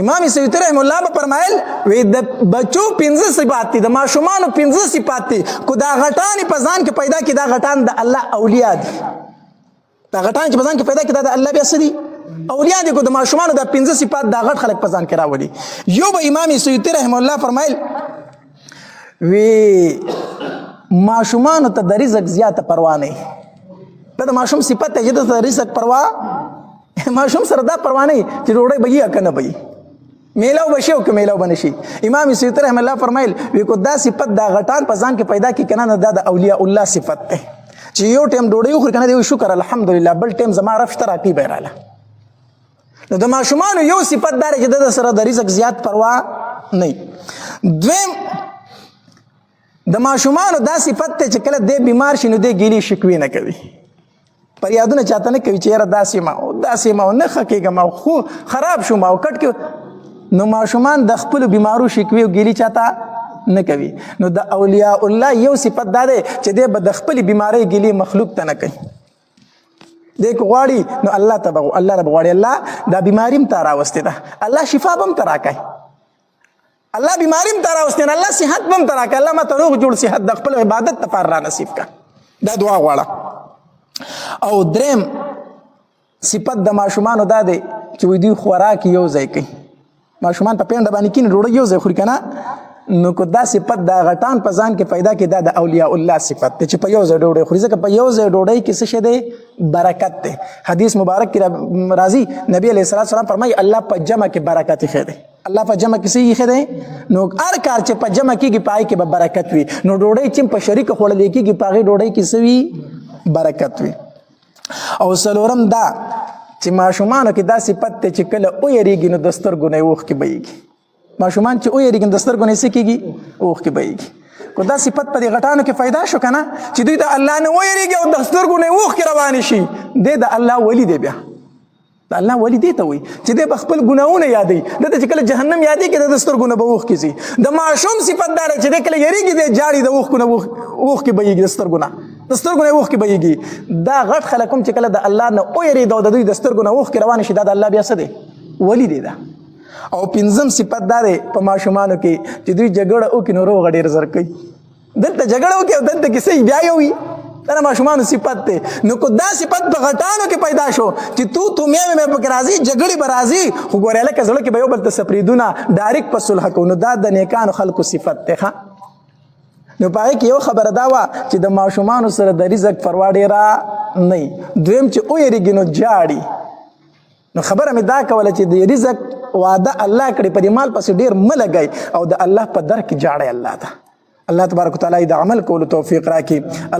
امام سیوطی رحم الله به فرمایل وی د بچو 15 صفات دي، د ماشومانو 15 صفات دي، کو دا غټان په ځان کې پیدا کی دا غټان د الله اولیاء دي، دا غټان چې په ځان کې پیدا کی دا د الله بیا څه دي اولیاء دي، کو د ماشومانو دا 15 صفات دا غټ خلک په ځان کې راولي. یو به امام سیوطی رحم الله فرمایل وی ماشومانو ته د رزق زیاته پروا نه، دا د ماشوم صفت ته چې د رزق پروا ماشوم سره دا پروا نه چې ډوډۍ به یې کنه به میلاو بشي او که میلاو بنشي. امام سیوطی رحم الله فرمایل وی کو دا صفت دا غټان په ځان کې پیدا کی کنه دا د اولیاء الله صفت ده چې یو ټیم ډوډۍ خور کنه دی شکر الحمدلله، بل ټیم زما رب شته راکی بیراله. نو د ماشومان یو صفت دار چې د سره د رزق زیات پروا نه. دویم د ماشومان دا صفت ته چې کله د بیمار شي نو د ګیلی شکوي نه کوي، پر یادونه چاته نه کوي چې یاره داسې ما نه خکېږم او خو خراب شوم او کټ کې. نو ماشومان د خپل بیمارو شکوي او ګیلی چاته نه کوي. نو د اولیاء الله یو صفت دا دی چې د د خپل بیماری ګیلی مخلوق ته نه کوي. د غواړي نو الله ته الله رب غواړي الله دا بیماری م ته راوستې ده، الله شفا به م ته راکوي، الله بیماری م ته راوستې ده، الله صحت به م ته راکوي، الله ماته روغ جوړ صحت د خپل عبادت لپاره را نصیب کړه. دا دعا غواړه. او دریم صفت د ماشومانو دا دی چې وی دوی خوراک یو ځای کوي. ماشومان په پینډه باندې کینې ډوډۍ یو ځای خوري که نه، نو که دا صفت دا غټان په ځان کې پیدا کړي دا د اولیاء الله صفت دی چې په یو ځای ډوډۍ خوري، ځکه په یو ځای ډوډۍ کې څه شی دی برکت دی. حدیث مبارک کې راځي نبی علیه الصلاۃ والسلام فرمایي الله په جمع کې برکت ایښی دی، الله په جمع کې څه ایښی دی. نو هر کار چې په جمع کېږي په هغې کې به برکت وي، نو ډوډۍ چې په شریکه خوړلی کېږي په هغې ډوډۍ کې څه وي برکت وي. او څلورم دا چې ماشومانو کې دا صفت دی چې کله ویریږي نو د سترګو نه یې اوښکې بهیږي. ماشومان چې ویریږي نو د سترګو نه یې څه کېږي اوښکې بهیږي. کو دا صفت په دې غټانو کې پیدا شو که نه چې دوی د الله نه ویریږي او د سترګو نه یې اوښکې روانې شي، دی د الله ولی دی. بیا د الله ولی دی ته وایي چې دی به خپل ګناهونه یادوي، ده ته چې کله جهنم یادېږي د سترګو نه به اوښکې ځي. د ماشوم صفت دا دی چې دی کله یریږي دی جاړي د اوښکو نه اوښکې بهیږي، د سترګو نه اوښکې بهیږي. دا غټ خلک هم چې کله د الله نه ویرېده او د دوی د سترګو نه اوښکې روانې شي دا د الله بیا څه دی ولی دی. ده او پنځم صفت دا دی په ماشومانو کې چې دوی جګړه وکړي نو روغه ډېر زر کوي. دلته جګړه وکړي او دلته کې صحیح بیا یو وي، دا د ماشومانو صفت دی. نو که دا صفت په غټانو کې پیدا شو چې تو مې پکې راځي جګړې به راځي، خو ګورې لکه زړه کې به یو بل ته سپریدونه ډایرکټ په صلح کوو، نو دا د نیکانو خلکو صفت دی. نو په هغې کې یو خبره دا وه چې د ماشومانو سره د رزق پروا ډېره نه. دویم چې ویریږي نو جاړي. نو خبره مې دا کوله چې د رزق وعده الله کړي په دې مال پسې ډېر مه لګئ او د الله په در کې جاړئ الله ته. الله تبارک وتعالی د عمل کولو توفیق راکړي.